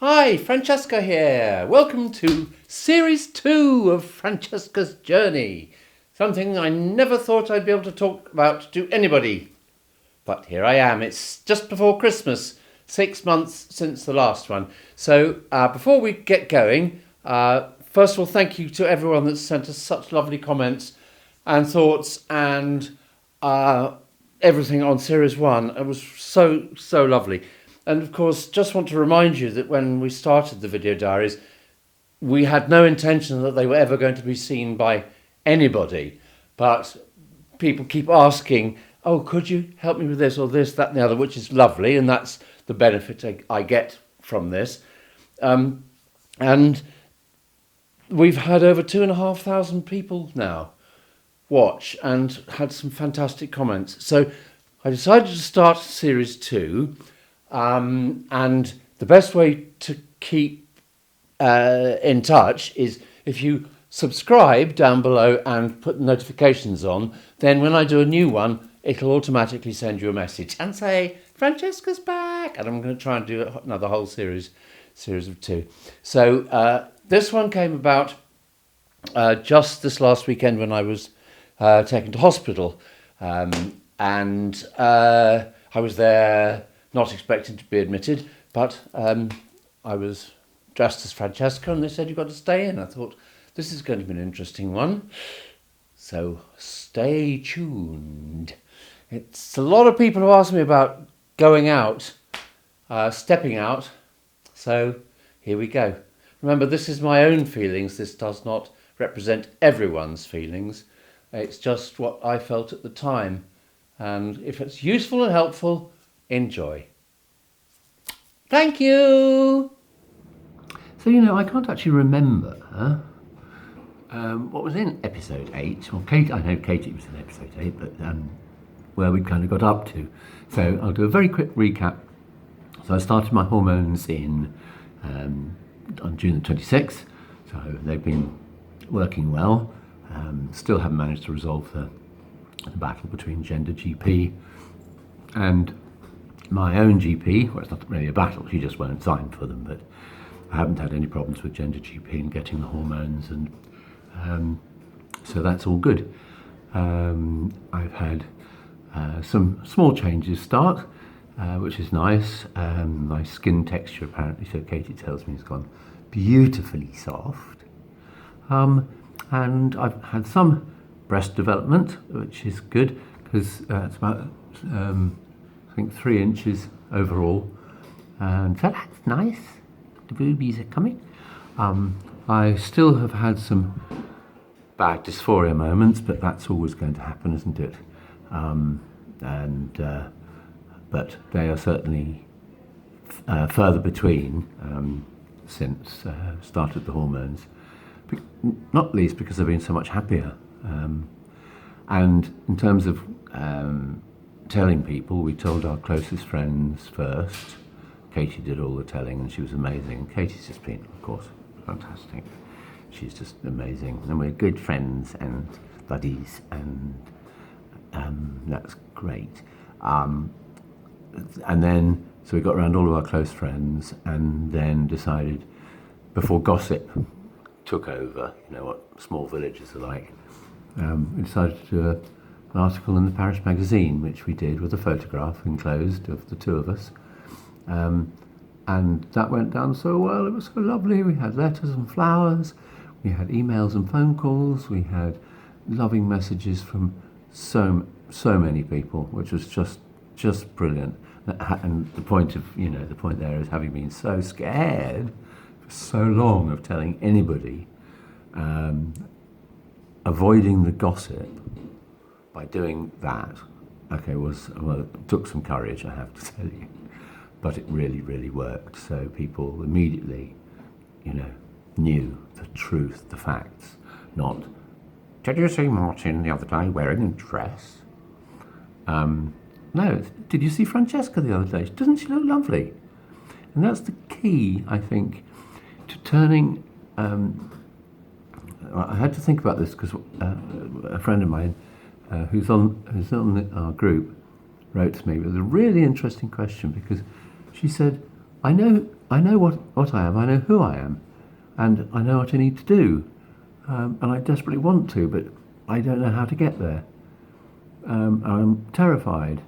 Hi, Francesca here. Welcome to Series 2 of Francesca's Journey. Something I never thought I'd be able to talk about to anybody. But here I am. It's just before Christmas, 6 months since the last one. So before we get going, first of all, thank you to everyone that's sent us such lovely comments and thoughts and everything on Series 1. It was so lovely. And of course, just want to remind you that when we started the video diaries, we had no intention that they were ever going to be seen by anybody. But people keep asking, oh, could you help me with this or this, that and the other, which is lovely. And that's the benefit I get from this. And we've had over 2,500 people now watch and had some fantastic comments. So I decided to start Series 2. And the best way to keep in touch is if you subscribe down below and put the notifications on, then when I do a new one, it'll automatically send you a message and say, Francesca's back. And I'm going to try and do another whole series of 2. So this one came about just this last weekend when I was taken to hospital. And I was there not expecting to be admitted, but I was dressed as Francesca and they said, you've got to stay in. I thought, this is going to be an interesting one. So stay tuned. It's a lot of people who ask me about going out, stepping out. So here we go. Remember, this is my own feelings. This does not represent everyone's feelings. It's just what I felt at the time. And if it's useful and helpful, enjoy. Thank you. So, I can't actually remember what was in episode 8. Well, I know Katie was in episode 8, but where we kind of got up to. So I'll do a very quick recap. So I started my hormones on June the 26th. So they've been working well. Still haven't managed to resolve the battle between Gender GP and my own GP. Well, it's not really a battle, she just won't sign for them, but I haven't had any problems with Gender GP in getting the hormones, and so that's all good. I've had some small changes start, which is nice. My skin texture apparently, so Katie tells me, has gone beautifully soft. And I've had some breast development, which is good, because it's about I think 3 inches overall, and so that's nice. The boobies are coming. I still have had some bad dysphoria moments, but that's always going to happen, isn't it? But they are certainly further between since started the hormones. Not least because I've been so much happier. And in terms of telling people, we told our closest friends first. Katie did all the telling and she was amazing. Katie's just been, of course, fantastic. She's just amazing. And we're good friends and buddies, and that's great. And then, so we got around all of our close friends and then decided, before gossip took over, what small villages are like, we decided to do an article in the parish magazine, which we did with a photograph enclosed of the two of us. And that went down so well. It was so lovely. We had letters and flowers. We had emails and phone calls. We had loving messages from so many people, which was just brilliant. And the point there is, having been so scared for so long of telling anybody, avoiding the gossip by doing that, it took some courage, I have to tell you, but it really worked. So people immediately, knew the truth, the facts, not, did you see Martin the other day wearing a dress? No, did you see Francesca the other day? Doesn't she look lovely? And that's the key, I think, to turning. I had to think about this because a friend of mine who's on our group wrote to me with a really interesting question, because she said, I know I know what I am, I know who I am, and I know what I need to do, and I desperately want to, but I don't know how to get there. I'm terrified.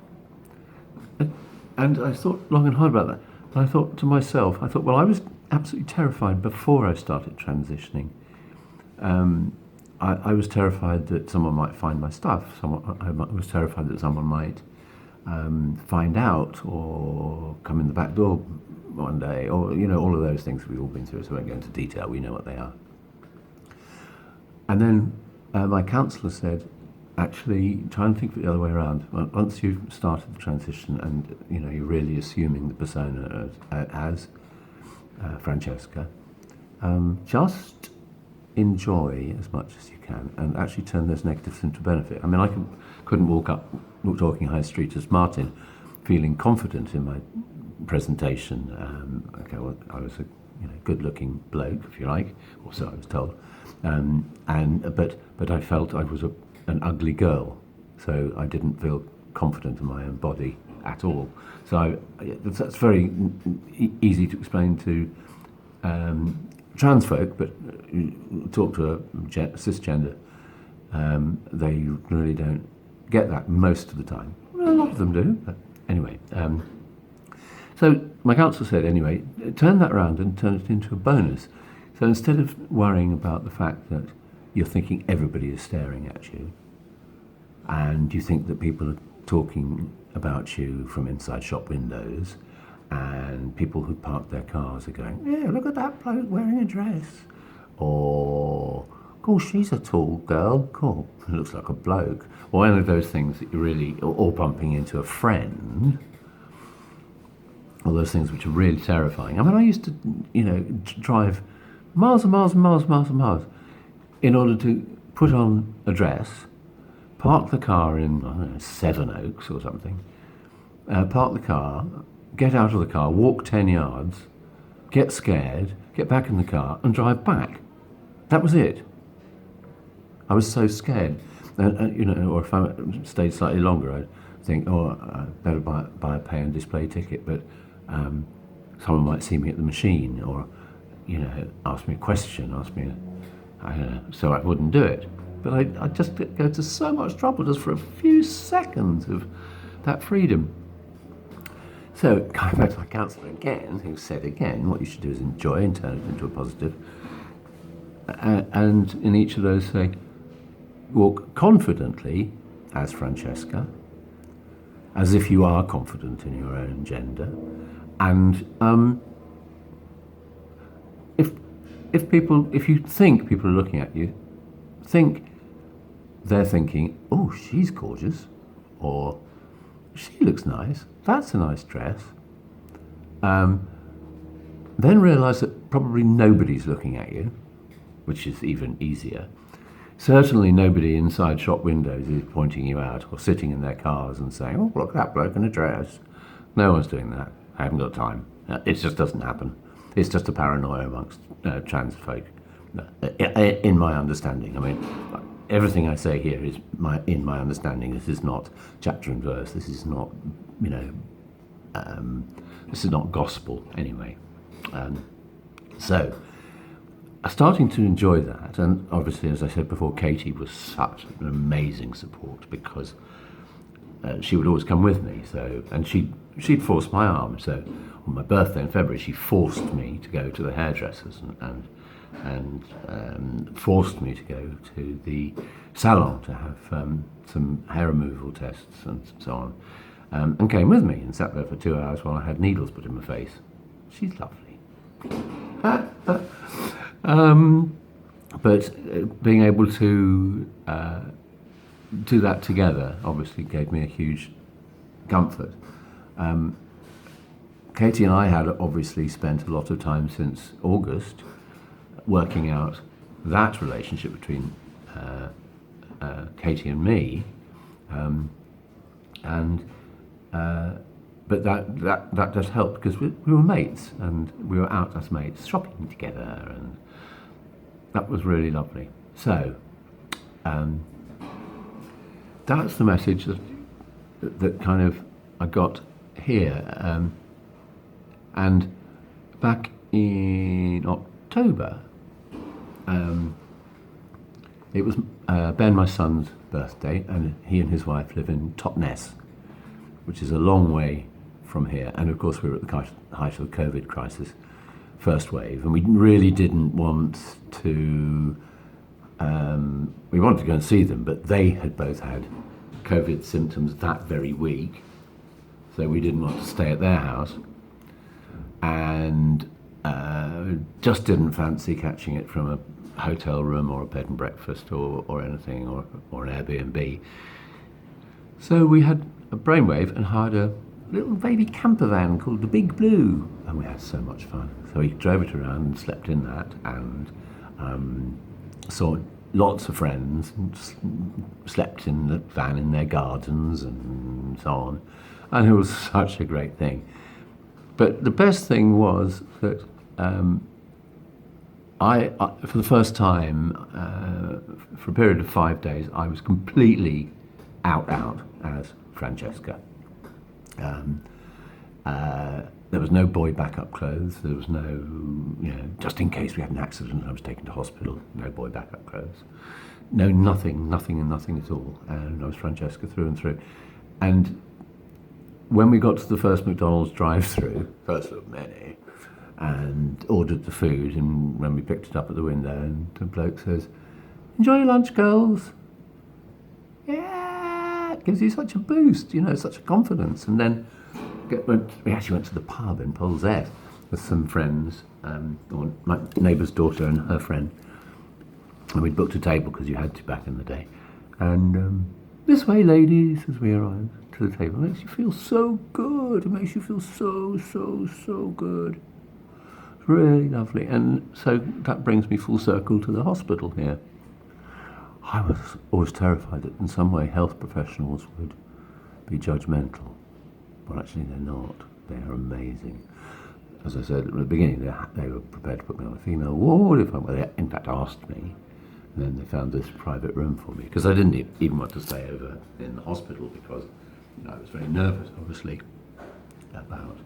And I thought long and hard about that. And I thought to myself, well, I was absolutely terrified before I started transitioning. I was terrified that someone might find my stuff. I was terrified that someone might find out or come in the back door one day, or all of those things that we've all been through. So I won't go into detail. We know what they are. And then my counsellor said, actually, try and think of it the other way around. Once you've started the transition and you're really assuming the persona as Francesca, just enjoy as much as you can and actually turn those negatives into benefit. I mean, I couldn't walk talking High Street as Martin, feeling confident in my presentation. Well, I was a good-looking bloke, if you like, or so I was told, but I felt I was an ugly girl, so I didn't feel confident in my own body at all. So that's very easy to explain to trans folk, but talk to a cisgender, they really don't get that most of the time. Well, a lot of them do, but anyway. So my counsellor said, anyway, turn that around and turn it into a bonus. So instead of worrying about the fact that you're thinking everybody is staring at you, and you think that people are talking about you from inside shop windows, and people who park their cars are going, yeah, look at that bloke wearing a dress. Or, oh, she's a tall girl. Cool, looks like a bloke. Or any of those things that you really, or bumping into a friend. All those things which are really terrifying. I mean, I used to, drive miles and miles and miles and miles and miles in order to put on a dress, park the car in, I don't know, Seven Oaks or something, park the car, get out of the car, walk 10 yards, get scared, get back in the car and drive back. That was it. I was so scared. Or if I stayed slightly longer, I'd think, I better buy a pay and display ticket, but someone might see me at the machine or, ask me a question, so I wouldn't do it. But I just go to so much trouble just for a few seconds of that freedom. So, going back to my counsellor again, who said again, what you should do is enjoy and turn it into a positive. And in each of those say, walk confidently as Francesca, as if you are confident in your own gender. And if you think people are looking at you, think they're thinking, oh, she's gorgeous, or she looks nice, that's a nice dress. Then realise that probably nobody's looking at you, which is even easier. Certainly nobody inside shop windows is pointing you out or sitting in their cars and saying, oh, look at that bloke in a dress. No one's doing that. I haven't got time. It just doesn't happen. It's just a paranoia amongst trans folk, in my understanding. I mean, everything I say here is in my understanding. This is not chapter and verse. This is not, this is not gospel anyway. So, starting to enjoy that, and obviously, as I said before, Katie was such an amazing support because she would always come with me. So, and she'd force my arm. So, on my birthday in February, she forced me to go to the hairdressers and forced me to go to the salon to have some hair removal tests and so on, and came with me and sat there for 2 hours while I had needles put in my face. She's lovely. But being able to do that together obviously gave me a huge comfort. Katie and I had obviously spent a lot of time since August working out that relationship between Katie and me, but that does help because we were mates and we were out as mates shopping together, and that was really lovely. So that's the message that kind of I got here, and back in October, it was Ben, my son's birthday, and he and his wife live in Totnes, which is a long way from here. And of course, we were at the height of the COVID crisis, first wave, and we really didn't want to. We wanted to go and see them, but they had both had COVID symptoms that very week, so we didn't want to stay at their house, and just didn't fancy catching it from a hotel room or a bed and breakfast or anything, or an Airbnb. So we had a brainwave and hired a little baby camper van called the Big Blue, and we had so much fun. So we drove it around and slept in that, and saw lots of friends, and slept in the van in their gardens and so on, and it was such a great thing. But the best thing was that I for the first time, for a period of 5 days, I was completely out as Francesca. There was no boy backup clothes. There was no, just in case we had an accident and I was taken to hospital, no boy backup clothes. No, nothing at all. And I was Francesca through and through. And when we got to the first McDonald's drive-through, first of many, and ordered the food, and when we picked it up at the window, and the bloke says, "Enjoy your lunch, girls." Yeah, it gives you such a boost, such a confidence. And then we actually went to the pub in Polzette with some friends, or my neighbour's daughter and her friend, and we'd booked a table because you had to back in the day. And "This way, ladies," as we arrived to the table. It makes you feel so good. It makes you feel so good. It's really lovely. And so that brings me full circle to the hospital here. I was always terrified that in some way health professionals would be judgmental. Well, actually they're not. They are amazing. As I said at the beginning, they were prepared to put me on a female ward they in fact asked me. And then they found this private room for me, because I didn't even want to stay over in the hospital, because I was very nervous, obviously, about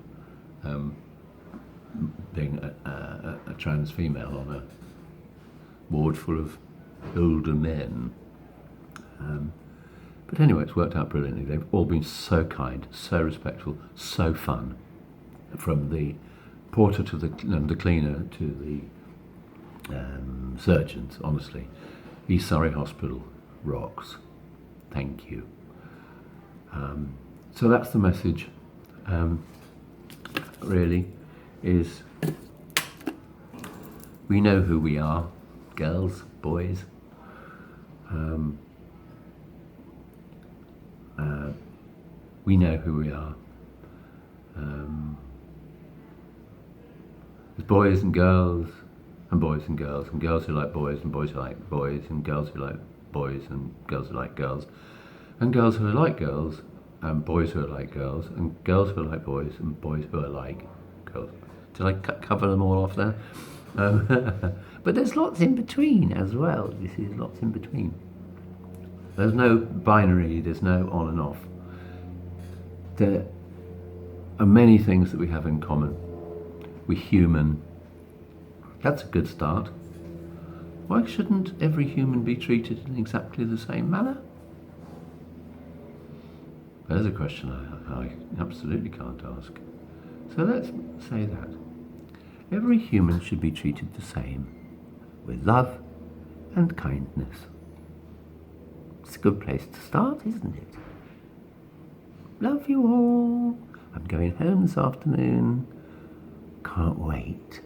being a trans female on a ward full of older men. But anyway, it's worked out brilliantly. They've all been so kind, so respectful, so fun. From the porter to the cleaner to the surgeons, honestly. East Surrey Hospital rocks. Thank you. So that's the message, really, is we know who we are, girls, boys. We know who we are. There's boys and girls, and boys and girls who like boys, and boys who like boys, and girls who like boys, and girls who like girls, and girls who are like girls, and boys who are like girls, and girls who are like boys, and boys who are like girls. Did I cover them all off there? But there's lots in between as well. You see, there's lots in between. There's no binary, there's no on and off. There are many things that we have in common. We're human. That's a good start. Why shouldn't every human be treated in exactly the same manner? There's a question I absolutely can't ask. So let's say that. Every human should be treated the same, with love and kindness. It's a good place to start, isn't it? Love you all. I'm going home this afternoon. Can't wait.